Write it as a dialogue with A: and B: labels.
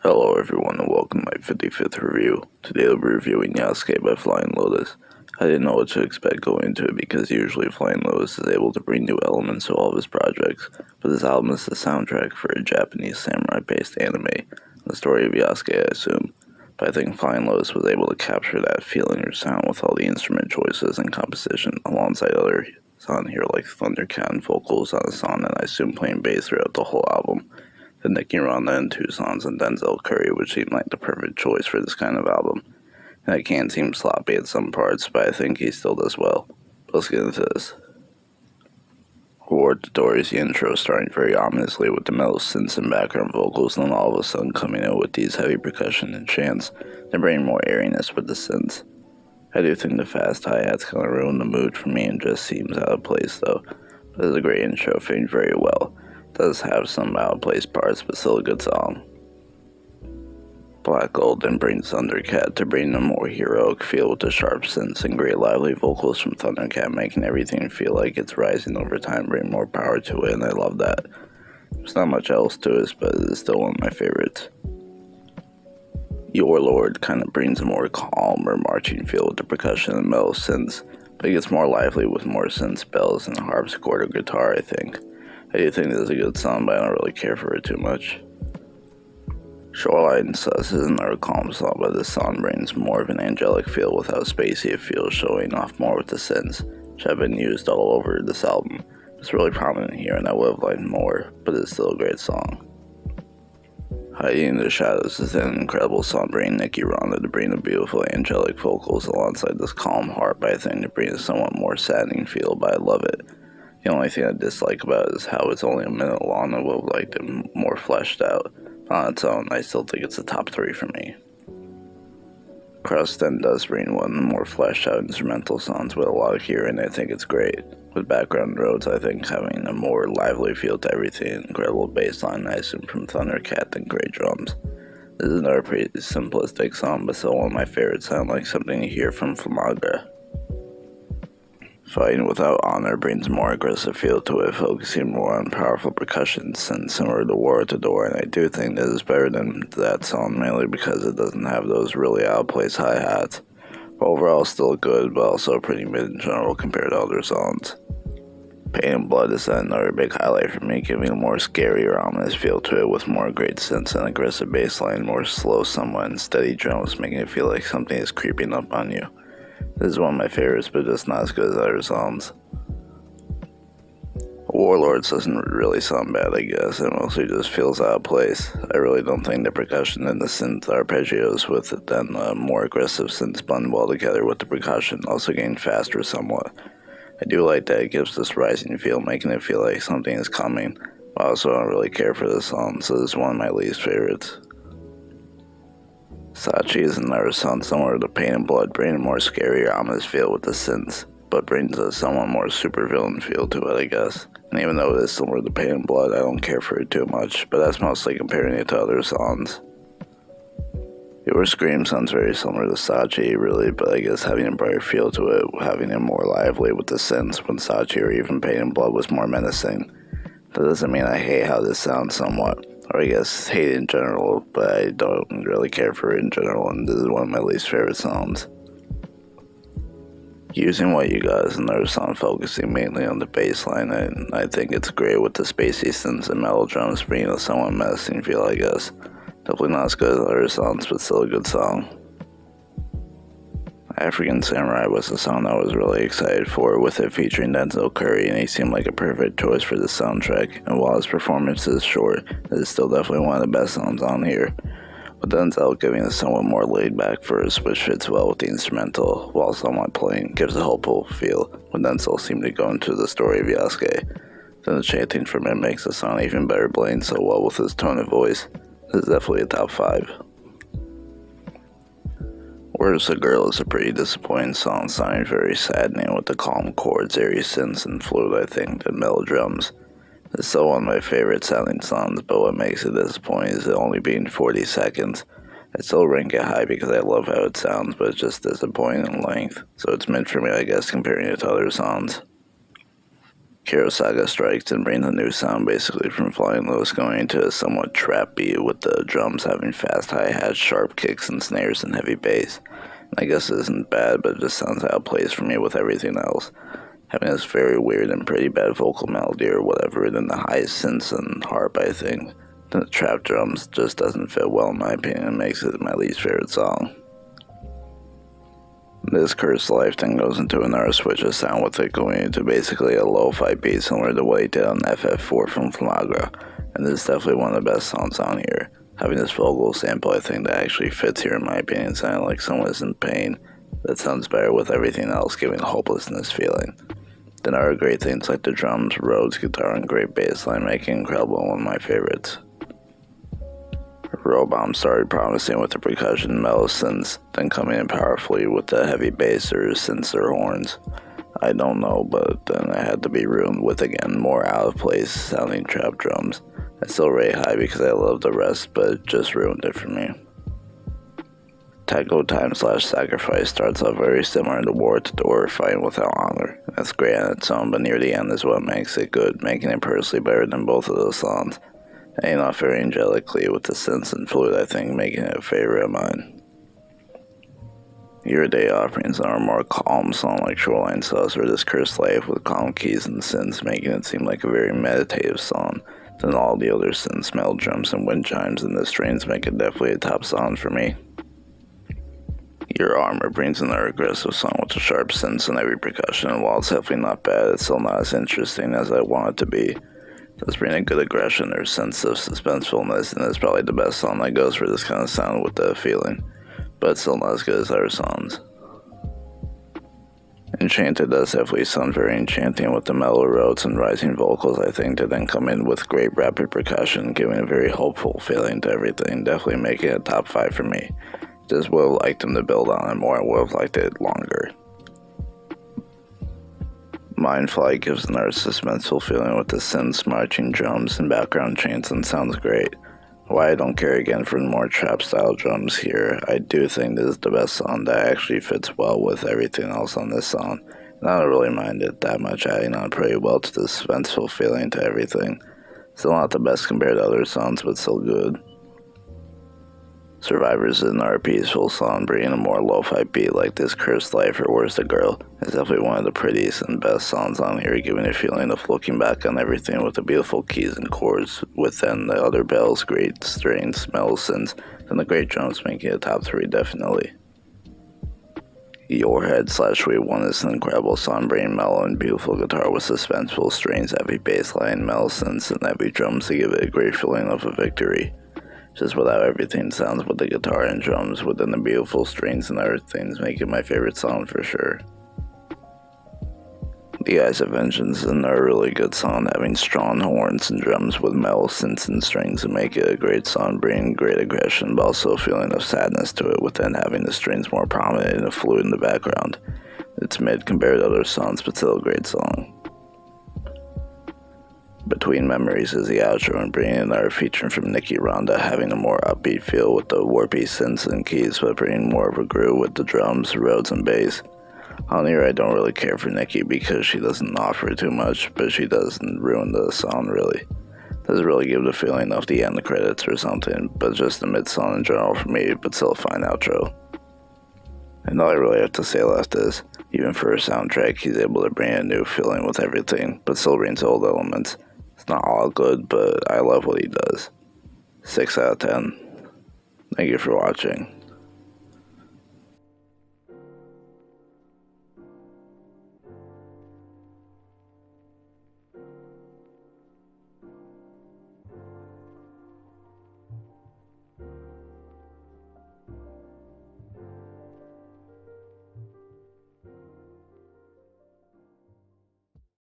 A: Hello everyone and welcome to my 55th review. Today I'll be reviewing Yasuke by Flying Lotus. I didn't know what to expect going into it because usually Flying Lotus is able to bring new elements to all of his projects, but this album is the soundtrack for a Japanese samurai-based anime, the story of Yasuke I assume, but I think Flying Lotus was able to capture that feeling or sound with all the instrument choices and composition alongside other songs here like Thundercat and vocals on a song and I assume playing bass throughout the whole album. The NIKIRANDA and 2 songs and Denzel CLRRY would seem like the perfect choice for this kind of album. And it can seem sloppy at some parts, but I think he still does well. Let's get into this. Award Dory's intro starting very ominously with the metal synths and background vocals, and then all of a sudden coming in with these heavy percussion and chants that bring more airiness with the synths. I do think the fast hi-hats kind of ruin the mood for me and just seems out of place though, but it's a great intro, fitting very well. Does have some out-of-place parts, but still a good song. Black Gold then brings Thundercat to bring a more heroic feel with the sharp synths and great lively vocals from Thundercat, making everything feel like it's rising over time, bring more power to it, and I love that. There's not much else to it, but it is still one of my favorites. WARLORDS kind of brings a more calmer marching feel with the percussion and metal synths, but it gets more lively with more synths, bells, and harpsichord or guitar, I think. I do think this is a good song, but I don't really care for it too much. Shoreline Sus is another calm song, but this song brings more of an angelic feel with how spacey it feels, showing off more with the synths, which have been used all over this album. It's really prominent here, and I would have liked more, but it's still a great song. Hiding in the Shadows is an incredible song, bringing NIKIRANDA to bring the beautiful angelic vocals alongside this calm harp, but I think to bring a somewhat more saddening feel, but I love it. The only thing I dislike about it is how it's only a minute long and would have liked it more fleshed out. On its own, I still think it's a top 3 for me. Crust then does bring one of the more fleshed out instrumental songs with a lot of here, and I think it's great. With background roads, I think having a more lively feel to everything, incredible bass line, I assume from Thundercat, and great drums. This is another pretty simplistic song, but still one of my favorites, sound like something you hear from Flamaga. Fighting Without Honor brings a more aggressive feel to it, focusing more on powerful percussion and similar to War at the Door, and I do think this is better than that song, mainly because it doesn't have those really out-of-place hi-hats. Overall, still good, but also pretty mid in general compared to other songs. Pain and Blood is another big highlight for me, giving a more scary or ominous feel to it with more great synths and aggressive bass line, more slow somewhat and steady drums, making it feel like something is creeping up on you. This is one of my favorites, but just not as good as other songs. WARLORDS doesn't really sound bad, I guess. It mostly just feels out of place. I really don't think the percussion and the synth arpeggios with it then more aggressive synths blend well together with the percussion, also getting faster somewhat. I do like that it gives this rising feel, making it feel like something is coming, but I also don't really care for this song, so this is one of my least favorites. Sachi is another song similar to Pain and Blood, bringing a more scary or ominous feel with the synths, but brings a somewhat more supervillain feel to it, I guess. And even though it is similar to Pain and Blood, I don't care for it too much, but that's mostly comparing it to other songs. Your Scream sounds very similar to Sachi, really, but I guess having a brighter feel to it, having it more lively with the synths when Sachi or even Pain and Blood was more menacing. That doesn't mean I hate how this sounds somewhat, or I guess hate it in general, but I don't really care for it in general, and this is one of my least favorite songs. Using What You Got is another song focusing mainly on the bass line, and I think it's great with the spacey synths and metal drums bringing a somewhat menacing feel, I guess. Definitely not as good as other songs, but still a good song. African Samurai was a song I was really excited for, with it featuring Denzel CLRRY, and he seemed like a perfect choice for the soundtrack, and while his performance is short, it is still definitely one of the best songs on here, with Denzel giving a somewhat more laid-back verse, which fits well with the instrumental, while somewhat plain, gives a hopeful feel, when Denzel seemed to go into the story of Yasuke. Then the chanting from it makes the song even better, playing so well with his tone of voice. This is definitely a top 5. Where's the Girl is a pretty disappointing song, sounding very saddening with the calm chords, airy synths, and flute, I think, and metal drums. It's still one of my favorite sounding songs, but what makes it disappointing is it only being 40 seconds. I still rank it high because I love how it sounds, but it's just disappointing in length, so it's mid for me, I guess, comparing it to other songs. Kurosaka Strikes and brings a new sound basically from Flying Lotus going into a somewhat trap beat with the drums having fast hi-hats, sharp kicks and snares and heavy bass. I guess it isn't bad, but it just sounds how it plays for me with everything else. Having this very weird and pretty bad vocal melody or whatever, and then the high synths and harp, I think. Then the trap drums just doesn't fit well in my opinion and makes it my least favorite song. This Cursed Life thing goes into another switch of sound with it going into basically a lo-fi beat similar to what he did on FF4 from Flamagra, and this is definitely one of the best songs on here. Having this vocal sample I think that actually fits here in my opinion, sounding like someone is in pain. That sounds better with everything else giving a hopelessness feeling. Then other great things like the drums, Rhodes guitar, and great bass line make it incredible and one of my favorites. RoBomb started promising with the percussion mellow synths, then coming in powerfully with the heavy bass or synths or horns. I don't know, but then I had to be ruined with again more out of place sounding trap drums. I still rate high because I love the rest, but it just ruined it for me. Taiko Time/Sacrifice starts off very similar to War to Door, fighting without honor. That's great on its own, but near the end is what makes it good, making it personally better than both of those songs. And off very angelically with the synths and flute, I think, making it a favorite of mine. Your Day Offerings are a more calm song like Shoreline Sus or This Cursed Life with calm keys and synths, making it seem like a very meditative song. Then all the other synths, metal drums, and wind chimes and the strings make it definitely a top song for me. Your Armour brings another aggressive song with the sharp synths and heavy percussion, and while it's definitely not bad, it's still not as interesting as I want it to be. It does bring a good aggression or sense of suspensefulness, and it's probably the best song that goes for this kind of sound with that feeling, but it's still not as good as other songs. Enchanted does definitely sound very enchanting with the mellow notes and rising vocals, I think, to then come in with great rapid percussion, giving a very hopeful feeling to everything, definitely making it a top 5 for me. Just would have liked them to build on it more, I would have liked it longer. Mindflight gives another suspenseful feeling with the synths, marching drums, and background chants and sounds great. Why I don't care again for more trap style drums here, I do think this is the best song that actually fits well with everything else on this song, and I don't really mind it that much, adding on pretty well to the suspenseful feeling to everything. Still not the best compared to other songs, but still good. Survivors is another peaceful song, bringing a more lo-fi beat like This Cursed Life or Where's the Girl. It's definitely one of the prettiest and best songs on here, giving a feeling of looking back on everything with the beautiful keys and chords, within the other bells, great strings, smells, synths, and the great drums making it a top 3 definitely. Your Head/Sweet One is an incredible song, bringing mellow and beautiful guitar with suspenseful strings, heavy bass line, mellow synths, and heavy drums to give it a great feeling of a victory. Just with how everything sounds with the guitar and drums within the beautiful strings and other things make it my favorite song for sure. The Eyes of Vengeance is another really good song, having strong horns and drums with metal synths and strings to make it a great song, bringing great aggression but also a feeling of sadness to it, with then having the strings more prominent and a flute in the background. It's mid compared to other songs, but still a great song. Between Memories is the outro, and bringing another feature from NIKIRANDA, having a more upbeat feel with the warpy synths and keys, but bringing more of a groove with the drums, Rhodes, and bass. On here, I don't really care for Niki because she doesn't offer too much, but she doesn't ruin the song really. Doesn't really give the feeling of the end credits or something, but just a mid-song in general for me, but still a fine outro. And all I really have to say left is, even for a soundtrack, he's able to bring a new feeling with everything, but still brings old elements. It's not all good, but I love what he does. 6 out of 10. Thank you for watching.